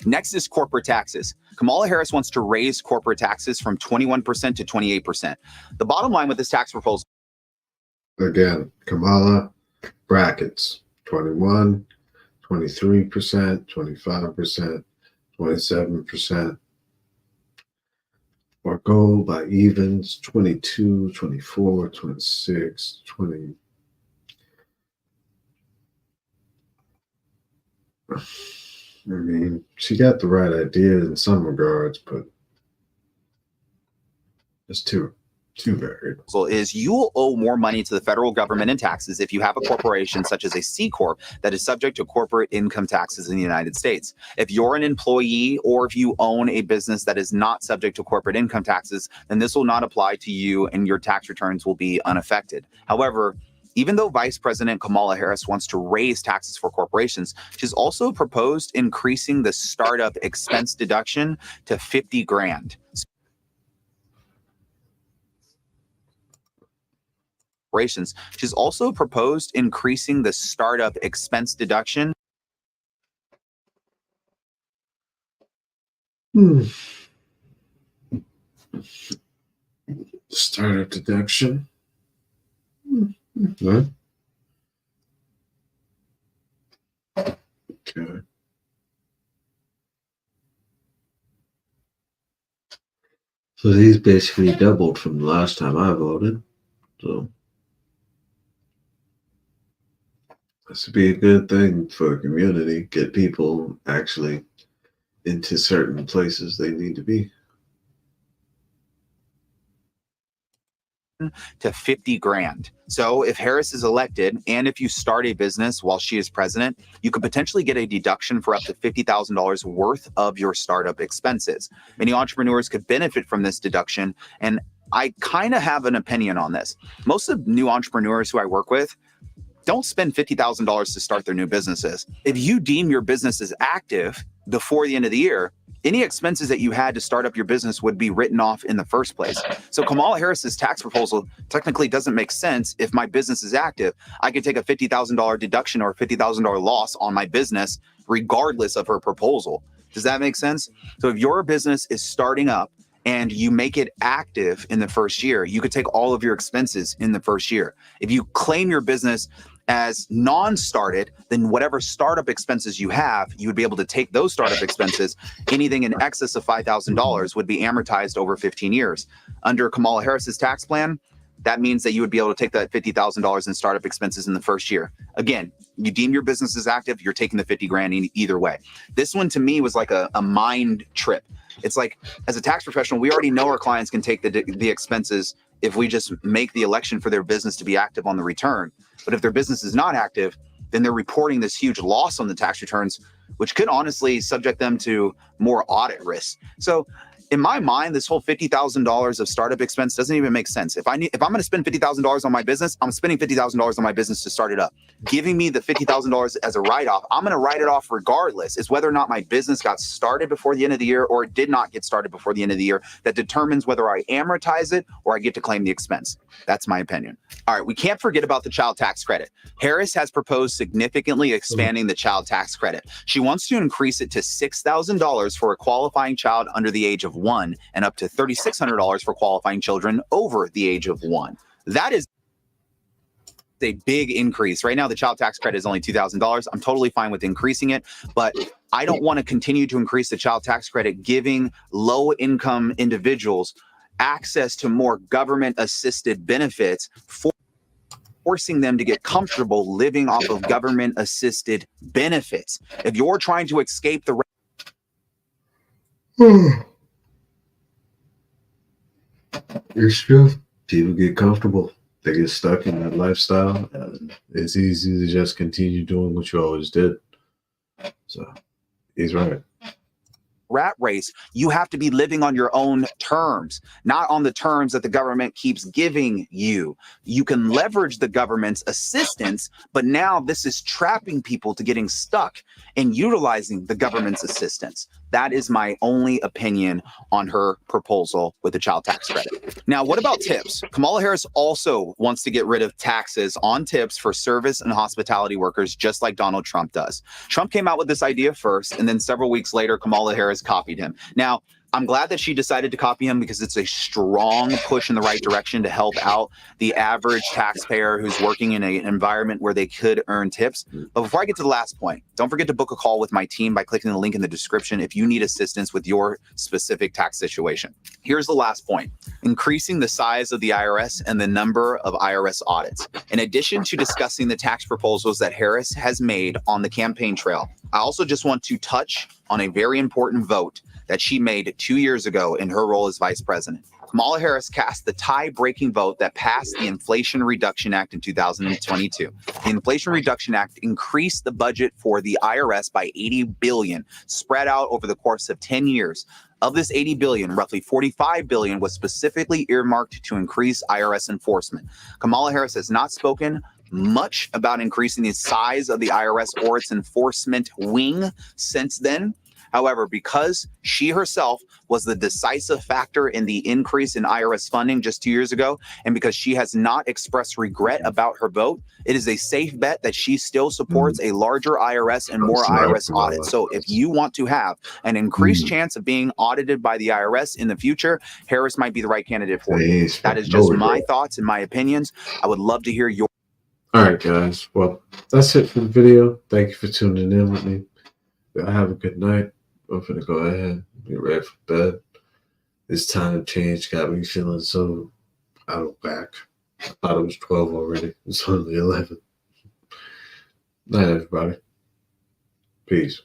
Next is corporate taxes. Kamala Harris wants to raise corporate taxes from 21% to 28%. The bottom line with this tax proposal. Again, Kamala, brackets 21, 23%, 25%, 27%. Or go by evens 22, 24, 26, 20. I mean, she got the right idea in some regards, but it's too varied. Is you will owe more money to the federal government in taxes if you have a corporation such as a C Corp that is subject to corporate income taxes in the United States. If you're an employee or if you own a business that is not subject to corporate income taxes, then this will not apply to you and your tax returns will be unaffected. However, even though Vice President Kamala Harris wants to raise taxes for corporations, she's also proposed increasing the startup expense deduction to 50 grand. She's also proposed increasing the startup expense deduction. Startup deduction. Huh? Okay. So these basically doubled from the last time I voted. So this would be a good thing for the community, get people actually into certain places they need to be. To 50 grand. So if Harris is elected and if you start a business while she is president, you could potentially get a deduction for up to $50,000 worth of your startup expenses. Many entrepreneurs could benefit from this deduction, and I kind of have an opinion on this. Most of the new entrepreneurs who I work with don't spend $50,000 to start their new businesses. If you deem your business as active before the end of the year, any expenses that you had to start up your business would be written off in the first place. So Kamala Harris's tax proposal technically doesn't make sense. If my business is active, I could take a $50,000 deduction or a $50,000 loss on my business, regardless of her proposal. Does that make sense? So if your business is starting up and you make it active in the first year, you could take all of your expenses in the first year. If you claim your business as non-started, then whatever startup expenses you have, you would be able to take those startup expenses. Anything in excess of $5,000 would be amortized over 15 years. Under Kamala Harris's tax plan, that means that you would be able to take that $50,000 in startup expenses in the first year. Again, you deem your business as active, you're taking the 50 grand either way. This one to me was like a mind trip. It's like, as a tax professional, we already know our clients can take the expenses if we just make the election for their business to be active on the return. But if their business is not active, then they're reporting this huge loss on the tax returns, which could honestly subject them to more audit risk. So in my mind, this whole $50,000 of startup expense doesn't even make sense. If I'm going to spend $50,000 on my business, I'm spending $50,000 on my business to start it up. Giving me the $50,000 as a write-off, I'm going to write it off regardless. It's whether or not my business got started before the end of the year or it did not get started before the end of the year that determines whether I amortize it or I get to claim the expense. That's my opinion. All right, we can't forget about the child tax credit. Harris has proposed significantly expanding the child tax credit. She wants to increase it to $6,000 for a qualifying child under the age of 1 and up to $3,600 for qualifying children over the age of 1. That is a big increase. Right now, the child tax credit is only $2,000. I'm totally fine with increasing it, but I don't want to continue to increase the child tax credit, giving low-income individuals access to more government-assisted benefits, forcing them to get comfortable living off of government-assisted benefits. If you're trying to escape the It's true. People get comfortable. They get stuck in that lifestyle, and it's easy to just continue doing what you always did. So he's right. rat race, you have to be living on your own terms, not on the terms that the government keeps giving you. You can leverage the government's assistance, but now this is trapping people to getting stuck and utilizing the government's assistance. That is my only opinion on her proposal with the child tax credit. Now, what about tips? Kamala Harris also wants to get rid of taxes on tips for service and hospitality workers, just like Donald Trump does. Trump came out with this idea first, and then several weeks later, Kamala Harris copied him. Now, I'm glad that she decided to copy him because it's a strong push in the right direction to help out the average taxpayer who's working in an environment where they could earn tips. But before I get to the last point, don't forget to book a call with my team by clicking the link in the description if you need assistance with your specific tax situation. Here's the last point: increasing the size of the IRS and the number of IRS audits. In addition to discussing the tax proposals that Harris has made on the campaign trail, I also just want to touch on a very important vote that she made 2 years ago in her role as vice president. Kamala Harris cast the tie-breaking vote that passed the Inflation Reduction Act in 2022. The Inflation Reduction Act increased the budget for the IRS by $80 billion, spread out over the course of 10 years. Of this $80 billion, roughly $45 billion was specifically earmarked to increase IRS enforcement. Kamala Harris has not spoken much about increasing the size of the IRS or its enforcement wing since then. However, because she herself was the decisive factor in the increase in IRS funding just 2 years ago, and because she has not expressed regret about her vote, it is a safe bet that she still supports a larger IRS and more IRS audits. So if you want to have an increased chance of being audited by the IRS in the future, Harris might be the right candidate for you. That is just my thoughts and my opinions. I would love to hear your. All right, guys. Well, that's it for the video. Thank you for tuning in with me. Have a good night. I'm gonna go ahead and be ready for bed. This time change got me feeling so out of whack. I thought it was 12 already. It's only 11. Night, everybody. Peace.